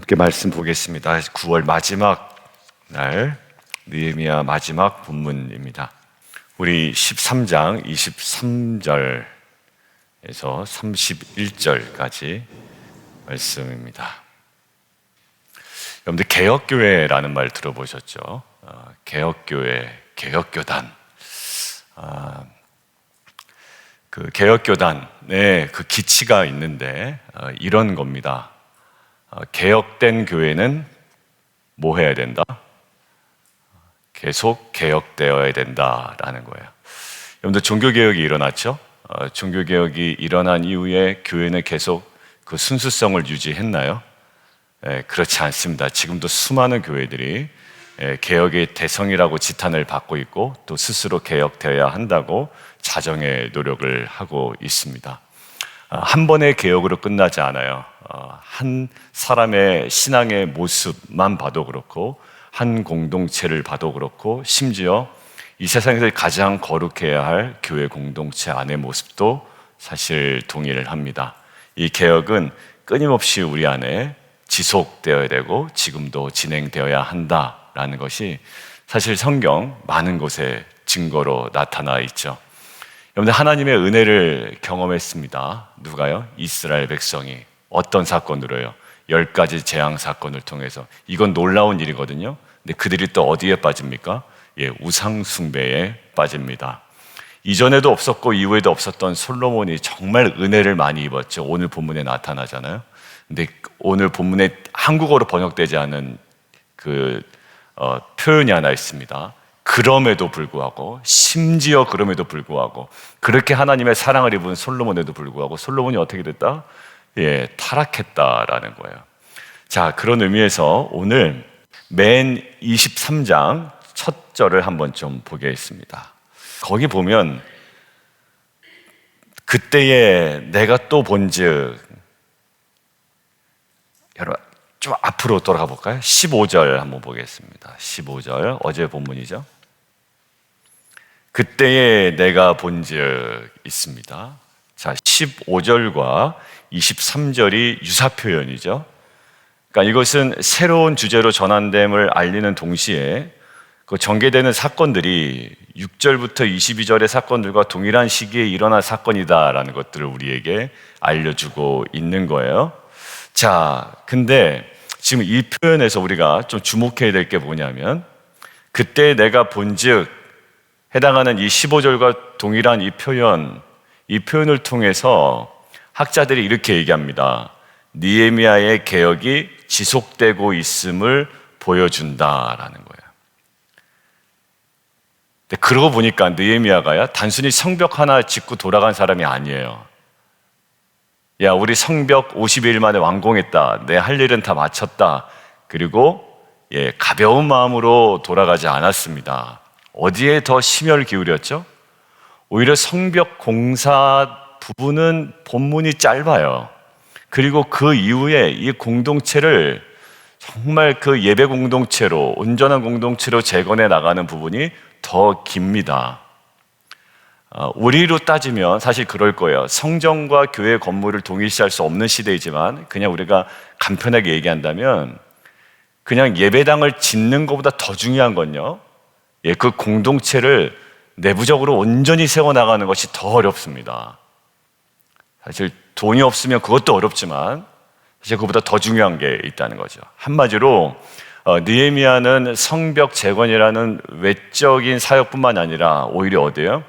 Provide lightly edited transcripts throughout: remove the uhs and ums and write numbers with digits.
함께 말씀 보겠습니다. 9월 마지막 날 느헤미야 마지막 본문입니다. 우리 13장 23절에서 31절까지 말씀입니다. 여러분들 개혁교회라는 말 들어보셨죠? 개혁교회, 개혁교단. 그 개혁교단의 그 기치가 있는데 이런 겁니다. 개혁된 교회는 뭐 해야 된다? 계속 개혁되어야 된다라는 거예요. 여러분들 종교개혁이 일어났죠? 종교개혁이 일어난 이후에 교회는 계속 그 순수성을 유지했나요? 그렇지 않습니다. 지금도 수많은 교회들이 개혁의 대성이라고 지탄을 받고 있고 또 스스로 개혁되어야 한다고 자정의 노력을 하고 있습니다. 한 번의 개혁으로 끝나지 않아요. 한 사람의 신앙의 모습만 봐도 그렇고 한 공동체를 봐도 그렇고 심지어 이 세상에서 가장 거룩해야 할 교회 공동체 안의 모습도 사실 동의를 합니다. 이 개혁은 끊임없이 우리 안에 지속되어야 되고 지금도 진행되어야 한다라는 것이 사실 성경 많은 곳에 증거로 나타나 있죠. 여러분들 하나님의 은혜를 경험했습니다. 누가요? 이스라엘 백성이. 어떤 사건으로요? 10가지 재앙 사건을 통해서. 이건 놀라운 일이거든요. 근데 그들이 또 어디에 빠집니까? 우상 숭배에 빠집니다. 이전에도 없었고 이후에도 없었던 솔로몬이 정말 은혜를 많이 입었죠. 오늘 본문에 나타나잖아요. 근데 오늘 본문에 한국어로 번역되지 않은 표현이 하나 있습니다. 그럼에도 불구하고, 심지어 그럼에도 불구하고, 그렇게 하나님의 사랑을 입은 솔로몬에도 불구하고 솔로몬이 어떻게 됐다? 타락했다라는 거예요. 자, 그런 의미에서 오늘 맨 23장 첫 절을 한번 좀 보겠습니다. 거기 보면 그때에 내가 또 본즉, 여러분 좀 앞으로 돌아가 볼까요? 15절 한번 보겠습니다. 15절, 어제 본문이죠. 그때에 내가 본즉 있습니다. 자, 15절과 23절이 유사 표현이죠. 그러니까 이것은 새로운 주제로 전환됨을 알리는 동시에 그 전개되는 사건들이 6절부터 22절의 사건들과 동일한 시기에 일어난 사건이다라는 것들을 우리에게 알려주고 있는 거예요. 자, 근데 지금 이 표현에서 우리가 좀 주목해야 될 게 뭐냐면, 그때 내가 본즉 해당하는 이 15절과 동일한 이 표현을 통해서 학자들이 이렇게 얘기합니다. 느헤미야의 개혁이 지속되고 있음을 보여준다라는 거예요. 근데 그러고 보니까 느헤미야가요, 단순히 성벽 하나 짓고 돌아간 사람이 아니에요. 야, 우리 성벽 50일 만에 완공했다. 내 할 일은 다 마쳤다. 그리고 가벼운 마음으로 돌아가지 않았습니다. 어디에 더 심혈을 기울였죠? 오히려 성벽 공사 부분은 본문이 짧아요. 그리고 그 이후에 이 공동체를 정말 그 예배 공동체로, 온전한 공동체로 재건해 나가는 부분이 더 깁니다. 우리로 따지면 사실 그럴 거예요. 성전과 교회 건물을 동일시할 수 없는 시대이지만 그냥 우리가 간편하게 얘기한다면 그냥 예배당을 짓는 것보다 더 중요한 건요, 그 공동체를 내부적으로 온전히 세워나가는 것이 더 어렵습니다. 사실 돈이 없으면 그것도 어렵지만 사실 그것보다 더 중요한 게 있다는 거죠. 한마디로 느헤미야는 성벽 재건이라는 외적인 사역뿐만 아니라 오히려 어디예요?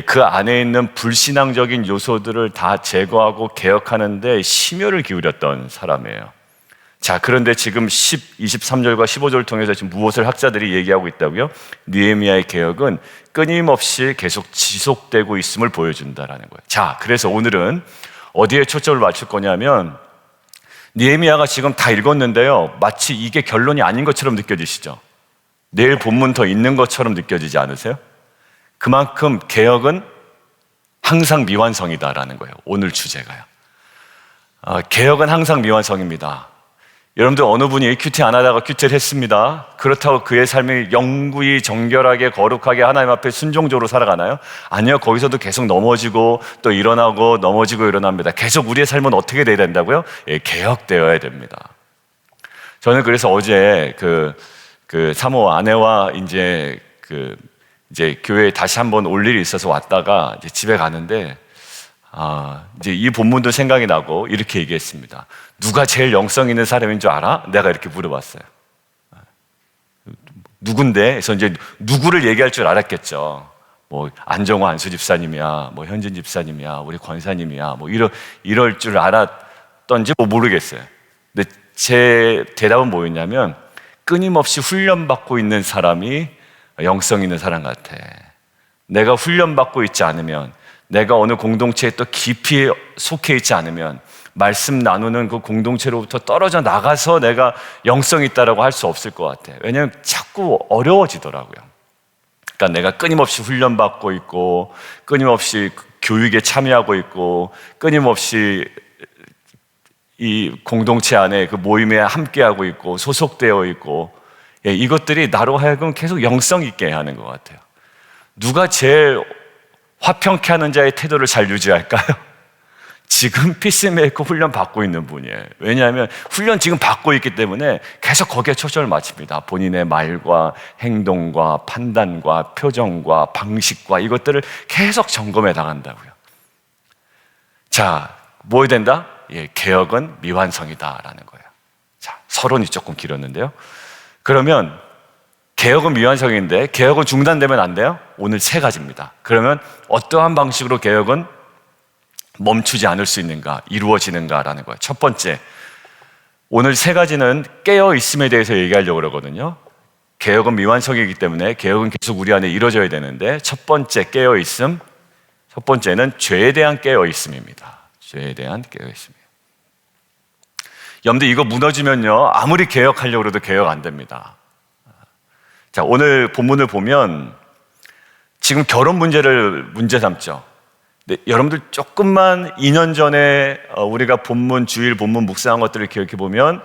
그 안에 있는 불신앙적인 요소들을 다 제거하고 개혁하는 데 심혈을 기울였던 사람이에요. 자, 그런데 지금 23절과 15절을 통해서 지금 무엇을 학자들이 얘기하고 있다고요? 느헤미야의 개혁은 끊임없이 계속 지속되고 있음을 보여준다라는 거예요. 자, 그래서 오늘은 어디에 초점을 맞출 거냐면, 느헤미야가 지금 다 읽었는데요, 마치 이게 결론이 아닌 것처럼 느껴지시죠? 내일 본문 더 있는 것처럼 느껴지지 않으세요? 그만큼 개혁은 항상 미완성이다라는 거예요. 오늘 주제가요. 개혁은 항상 미완성입니다. 여러분들 어느 분이 큐티 안 하다가 큐티를 했습니다. 그렇다고 그의 삶이 영구히 정결하게 거룩하게 하나님 앞에 순종적으로 살아가나요? 아니요. 거기서도 계속 넘어지고 또 일어나고 넘어지고 일어납니다. 계속 우리의 삶은 어떻게 돼야 된다고요? 개혁되어야 됩니다. 저는 그래서 어제 사모 아내와 이제 교회에 다시 한번 올 일이 있어서 왔다가 이제 집에 가는데, 이제 이 본문도 생각이 나고 이렇게 얘기했습니다. 누가 제일 영성 있는 사람인 줄 알아? 내가 이렇게 물어봤어요. 누군데? 그래서 이제 누구를 얘기할 줄 알았겠죠. 뭐 안정호 안수 집사님이야, 뭐 현진 집사님이야, 우리 권사님이야, 뭐 이럴 줄 알았던지 뭐 모르겠어요. 근데 제 대답은 뭐였냐면, 끊임없이 훈련받고 있는 사람이 영성 있는 사람 같아. 내가 훈련받고 있지 않으면, 내가 어느 공동체에 또 깊이 속해 있지 않으면 말씀 나누는 그 공동체로부터 떨어져 나가서 내가 영성 있다라고 할 수 없을 것 같아. 왜냐하면 자꾸 어려워지더라고요. 그러니까 내가 끊임없이 훈련받고 있고, 끊임없이 교육에 참여하고 있고, 끊임없이 이 공동체 안에 그 모임에 함께하고 있고 소속되어 있고, 이것들이 나로 하여금 계속 영성 있게 하는 것 같아요. 누가 제일 화평케 하는 자의 태도를 잘 유지할까요? 지금 피스메이커 훈련 받고 있는 분이에요. 왜냐하면 훈련 지금 받고 있기 때문에 계속 거기에 초점을 맞춥니다. 본인의 말과 행동과 판단과 표정과 방식과 이것들을 계속 점검해 나간다고요. 자, 뭐 해야 된다? 개혁은 미완성이다라는 거예요. 자, 서론이 조금 길었는데요. 그러면 개혁은 미완성인데 개혁은 중단되면 안 돼요? 오늘 세 가지입니다. 그러면 어떠한 방식으로 개혁은 멈추지 않을 수 있는가, 이루어지는가라는 거예요. 첫 번째, 오늘 세 가지는 깨어있음에 대해서 얘기하려고 그러거든요. 개혁은 미완성이기 때문에 개혁은 계속 우리 안에 이루어져야 되는데, 첫 번째 깨어있음, 첫 번째는 죄에 대한 깨어있음입니다. 죄에 대한 깨어있음이에요. 여러분들 이거 무너지면요, 아무리 개혁하려고 해도 개혁 안 됩니다. 자, 오늘 본문을 보면 지금 결혼 문제를 문제 삼죠. 근데 여러분들 조금만 2년 전에 우리가 주일 본문 묵상한 것들을 기억해 보면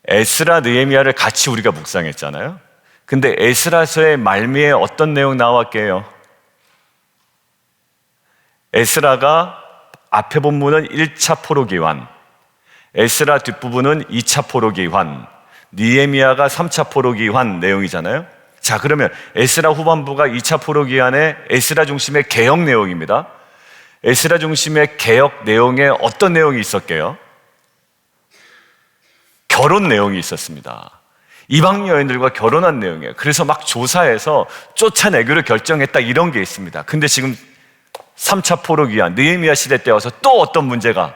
에스라 느헤미야를 같이 우리가 묵상했잖아요. 근데 에스라서의 말미에 어떤 내용 나왔게요? 에스라가 앞에 본문은 1차 포로기환, 에스라 뒷부분은 2차 포로기환, 느헤미야가 3차 포로기환 내용이잖아요. 자, 그러면 에스라 후반부가 2차 포로기환의 에스라 중심의 개혁 내용입니다. 에스라 중심의 개혁 내용에 어떤 내용이 있었게요? 결혼 내용이 있었습니다. 이방 여인들과 결혼한 내용이에요. 그래서 막 조사해서 쫓아내기로 결정했다, 이런 게 있습니다. 근데 지금 3차 포로기환 느헤미야 시대 때 와서 또 어떤 문제가,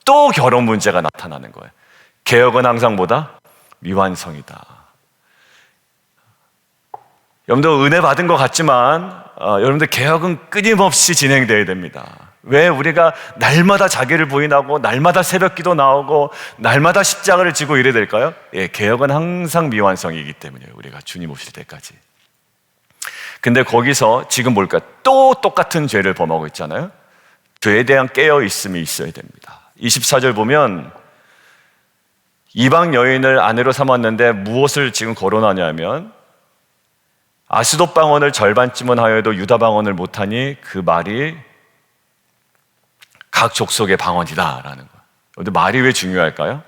또 결혼 문제가 나타나는 거예요. 개혁은 항상 뭐다? 미완성이다. 여러분들 은혜 받은 것 같지만 여러분들 개혁은 끊임없이 진행되어야 됩니다. 왜? 우리가 날마다 자기를 부인하고 날마다 새벽기도 나오고 날마다 십자가를 지고 이래야 될까요? 개혁은 항상 미완성이기 때문이에요. 우리가 주님 오실 때까지. 근데 거기서 지금 뭘까? 또 똑같은 죄를 범하고 있잖아요. 죄에 대한 깨어있음이 있어야 됩니다. 24절 보면 이방 여인을 아내로 삼았는데 무엇을 지금 거론하냐면, 아스돗 방언을 절반쯤은 하여도 유다 방언을 못하니 그 말이 각 족속의 방언이다라는 거예요. 근데 말이 왜 중요할까요?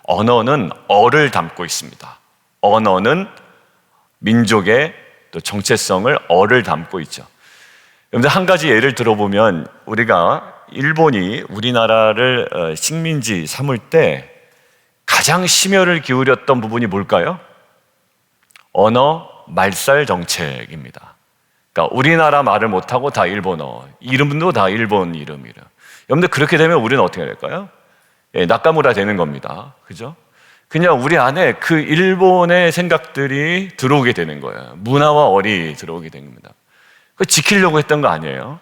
언어는 어를 담고 있습니다. 언어는 민족의 또 정체성을 어를 담고 있죠. 여러분들 한 가지 예를 들어보면, 우리가 일본이 우리나라를 식민지 삼을 때 가장 심혈을 기울였던 부분이 뭘까요? 언어 말살 정책입니다. 그러니까 우리나라 말을 못하고 다 일본어, 이름도 다 일본 이름이래요. 여러분들 그렇게 되면 우리는 어떻게 될까요? 낙가무라 되는 겁니다. 그죠? 그냥 우리 안에 그 일본의 생각들이 들어오게 되는 거예요. 문화와 어리 들어오게 된 겁니다. 그거 지키려고 했던 거 아니에요.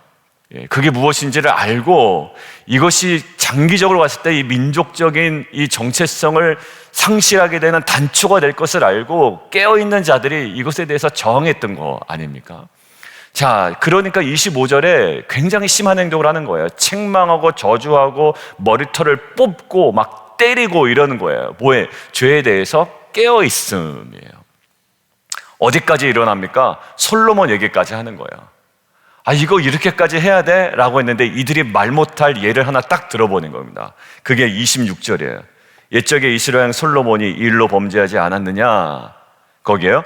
그게 무엇인지를 알고, 이것이 장기적으로 봤을 때 이 민족적인 이 정체성을 상실하게 되는 단초가 될 것을 알고 깨어있는 자들이 이것에 대해서 저항했던 거 아닙니까? 자, 그러니까 25절에 굉장히 심한 행동을 하는 거예요. 책망하고 저주하고 머리털을 뽑고 막 때리고 이러는 거예요. 뭐에? 죄에 대해서 깨어있음이에요. 어디까지 일어납니까? 솔로몬 얘기까지 하는 거예요. 이거 이렇게까지 해야 돼? 라고 했는데 이들이 말 못할 예를 하나 딱 들어보는 겁니다. 그게 26절이에요. 옛적에 이스라엘 왕 솔로몬이 이 일로 범죄하지 않았느냐? 거기에요.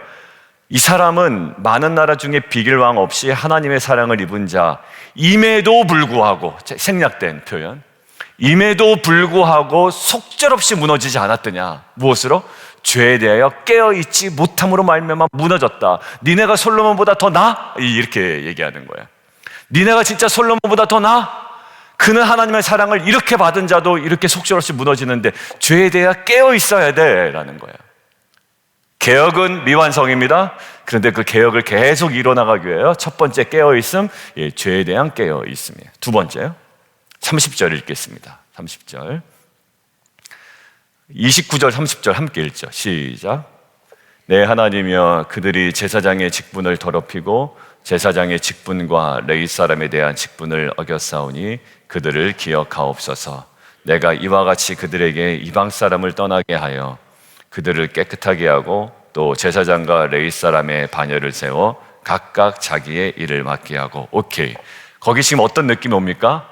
이 사람은 많은 나라 중에 비길 왕 없이 하나님의 사랑을 입은 자, 임에도 불구하고, 생략된 표현, 임에도 불구하고 속절없이 무너지지 않았더냐? 무엇으로? 죄에 대하여 깨어있지 못함으로 말미암아 무너졌다. 니네가 솔로몬보다 더 나아? 이렇게 얘기하는 거야. 니네가 진짜 솔로몬보다 더 나아? 그는 하나님의 사랑을 이렇게 받은 자도 이렇게 속절없이 무너지는데 죄에 대하여 깨어있어야 돼 라는 거야. 개혁은 미완성입니다. 그런데 그 개혁을 계속 이뤄나가기 위하여 첫 번째 깨어있음, 죄에 대한 깨어있음이에요. 두 번째요, 30절 읽겠습니다. 30절, 29절 30절 함께 읽죠. 시작. 내 하나님이여, 그들이 제사장의 직분을 더럽히고 제사장의 직분과 레위 사람에 대한 직분을 어겼사오니 그들을 기억하옵소서. 내가 이와 같이 그들에게 이방 사람을 떠나게 하여 그들을 깨끗하게 하고 또 제사장과 레위 사람의 반열을 세워 각각 자기의 일을 맡게 하고. 오케이, 거기 지금 어떤 느낌이 옵니까?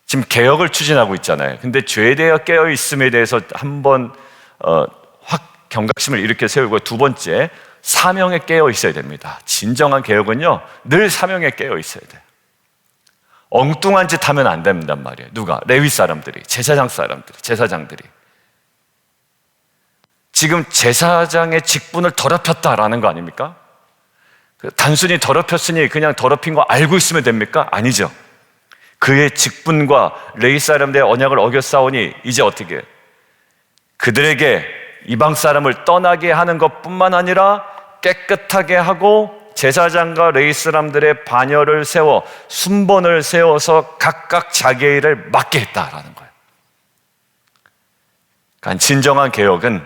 지금 개혁을 추진하고 있잖아요. 근데 죄에 대해 깨어있음에 대해서 한번 확 경각심을 이렇게 세우고, 두 번째, 사명에 깨어 있어야 됩니다. 진정한 개혁은요, 늘 사명에 깨어 있어야 돼요. 엉뚱한 짓 하면 안 된단 말이에요. 누가? 레위 사람들이, 제사장 사람들이, 제사장들이. 지금 제사장의 직분을 더럽혔다라는 거 아닙니까? 단순히 더럽혔으니 그냥 더럽힌 거 알고 있으면 됩니까? 아니죠. 그의 직분과 레위 사람들의 언약을 어겼사오니 이제 어떻게? 그들에게 이방 사람을 떠나게 하는 것뿐만 아니라 깨끗하게 하고 제사장과 레위 사람들의 반열을 세워 순번을 세워서 각각 자기의 일을 맡게 했다라는 거예요. 그러니까 진정한 개혁은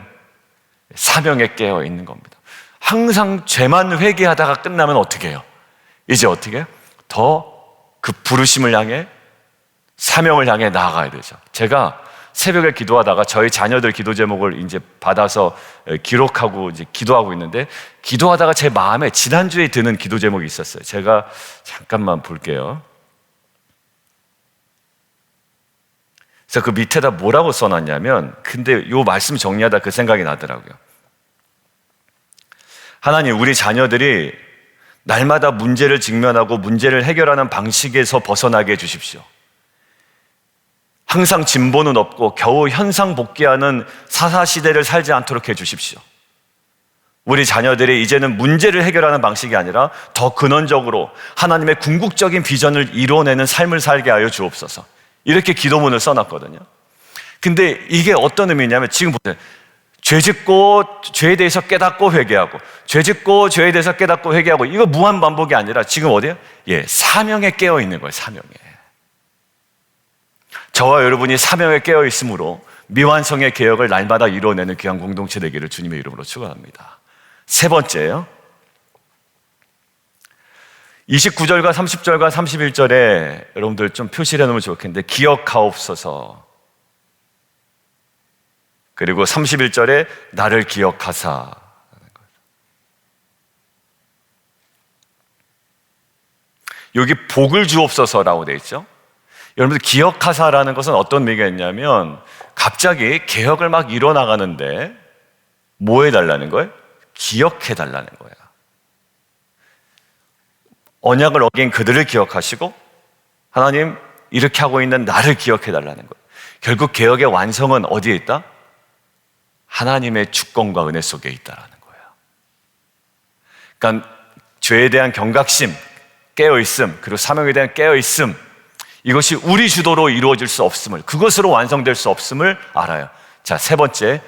사명에 깨어 있는 겁니다. 항상 죄만 회개하다가 끝나면 어떻게 해요? 이제 어떻게 해요? 더 그 부르심을 향해, 사명을 향해 나아가야 되죠. 제가 새벽에 기도하다가 저희 자녀들 기도 제목을 이제 받아서 기록하고 이제 기도하고 있는데, 기도하다가 제 마음에 지난주에 드는 기도 제목이 있었어요. 제가 잠깐만 볼게요. 그래서 그 밑에다 뭐라고 써놨냐면, 근데 요 말씀 정리하다 그 생각이 나더라고요. 하나님, 우리 자녀들이 날마다 문제를 직면하고 문제를 해결하는 방식에서 벗어나게 해주십시오. 항상 진보는 없고 겨우 현상 복귀하는 사사시대를 살지 않도록 해주십시오. 우리 자녀들이 이제는 문제를 해결하는 방식이 아니라 더 근원적으로 하나님의 궁극적인 비전을 이뤄내는 삶을 살게 하여 주옵소서. 이렇게 기도문을 써놨거든요. 근데 이게 어떤 의미냐면, 지금 보세요. 죄 짓고 죄에 대해서 깨닫고 회개하고, 죄 짓고 죄에 대해서 깨닫고 회개하고, 이거 무한 반복이 아니라 지금 어디에요? 사명에 깨어 있는 거예요. 사명에. 저와 여러분이 사명에 깨어 있으므로 미완성의 개혁을 날마다 이뤄내는 귀한 공동체 되기를 주님의 이름으로 축원합니다. 세 번째예요. 29절과 30절과 31절에 여러분들 좀 표시를 해놓으면 좋겠는데, 기억하옵소서. 그리고 31절에 나를 기억하사. 여기 복을 주옵소서라고 되어 있죠. 여러분들, 기억하사라는 것은 어떤 의미가 있냐면, 갑자기 개혁을 막 이뤄나가는데 뭐 해달라는 거예요? 기억해달라는 거예요. 언약을 어긴 그들을 기억하시고, 하나님 이렇게 하고 있는 나를 기억해달라는 거예요. 결국 개혁의 완성은 어디에 있다? 하나님의 주권과 은혜 속에 있다라는 거예요. 그러니까 죄에 대한 경각심, 깨어있음, 그리고 사명에 대한 깨어있음, 이것이 우리 주도로 이루어질 수 없음을, 그것으로 완성될 수 없음을 알아요. 자, 세 번째,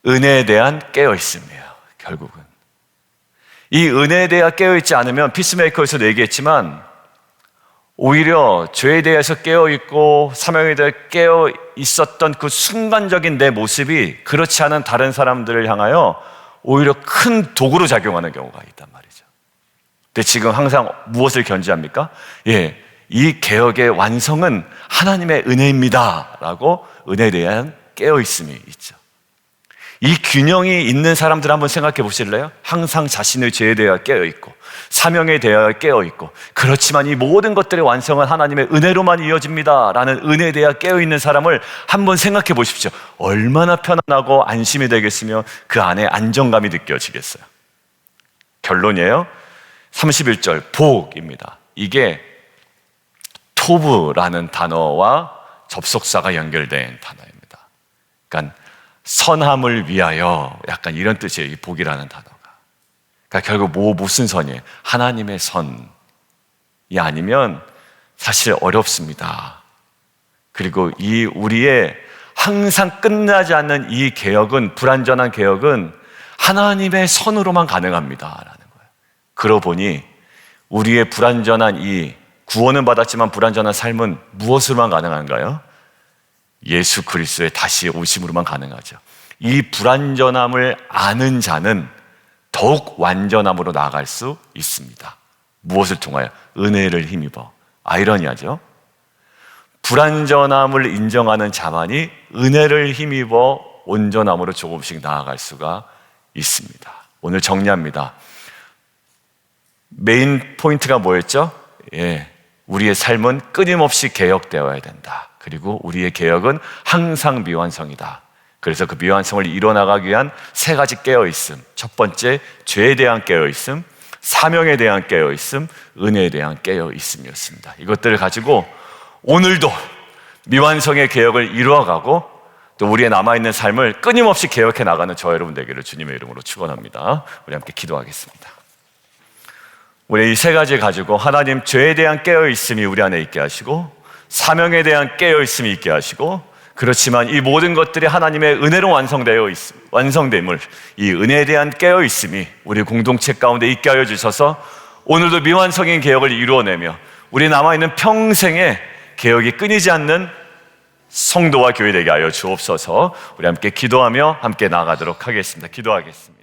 은혜에 대한 깨어있음이에요. 결국은 이 은혜에 대해 깨어있지 않으면, 피스메이커에서도 얘기했지만, 오히려 죄에 대해서 깨어있고 사명에 대해 깨어있었던 그 순간적인 내 모습이 그렇지 않은 다른 사람들을 향하여 오히려 큰 도구로 작용하는 경우가 있단 말이죠. 근데 지금 항상 무엇을 견지합니까? 이 개혁의 완성은 하나님의 은혜입니다 라고 은혜에 대한 깨어있음이 있죠. 이 균형이 있는 사람들 한번 생각해 보실래요? 항상 자신의 죄에 대하여 깨어있고 사명에 대하여 깨어있고, 그렇지만 이 모든 것들의 완성은 하나님의 은혜로만 이어집니다 라는 은혜에 대하여 깨어있는 사람을 한번 생각해 보십시오. 얼마나 편안하고 안심이 되겠으며 그 안에 안정감이 느껴지겠어요. 결론이에요. 31절 복입니다. 이게 토브라는 단어와 접속사가 연결된 단어입니다. 그러니까 선함을 위하여, 약간 이런 뜻이에요, 이 복이라는 단어가. 그러니까 결국 무슨 선이에요? 하나님의 선이 아니면 사실 어렵습니다. 그리고 이 우리의 항상 끝나지 않는 이 개혁은, 불완전한 개혁은 하나님의 선으로만 가능합니다라는 거예요. 그러고 보니 우리의 불완전한 이 구원은 받았지만 불완전한 삶은 무엇으로만 가능한가요? 예수 그리스도의 다시 오심으로만 가능하죠. 이 불완전함을 아는 자는 더욱 완전함으로 나아갈 수 있습니다. 무엇을 통하여? 은혜를 힘입어. 아이러니하죠? 불완전함을 인정하는 자만이 은혜를 힘입어 온전함으로 조금씩 나아갈 수가 있습니다. 오늘 정리합니다. 메인 포인트가 뭐였죠? 우리의 삶은 끊임없이 개혁되어야 된다. 그리고 우리의 개혁은 항상 미완성이다. 그래서 그 미완성을 이뤄나가기 위한 세 가지 깨어있음. 첫 번째, 죄에 대한 깨어있음, 사명에 대한 깨어있음, 은혜에 대한 깨어있음이었습니다. 이것들을 가지고 오늘도 미완성의 개혁을 이루어가고 또 우리의 남아있는 삶을 끊임없이 개혁해 나가는 저 여러분 되기를 주님의 이름으로 축원합니다. 우리 함께 기도하겠습니다. 우리 이 세 가지 가지고 하나님, 죄에 대한 깨어있음이 우리 안에 있게 하시고, 사명에 대한 깨어있음이 있게 하시고, 그렇지만 이 모든 것들이 하나님의 은혜로 완성됨을, 이 은혜에 대한 깨어있음이 우리 공동체 가운데 있게 하여 주셔서 오늘도 미완성인 개혁을 이루어내며 우리 남아있는 평생의 개혁이 끊이지 않는 성도와 교회 되게 하여 주옵소서. 우리 함께 기도하며 함께 나아가도록 하겠습니다. 기도하겠습니다.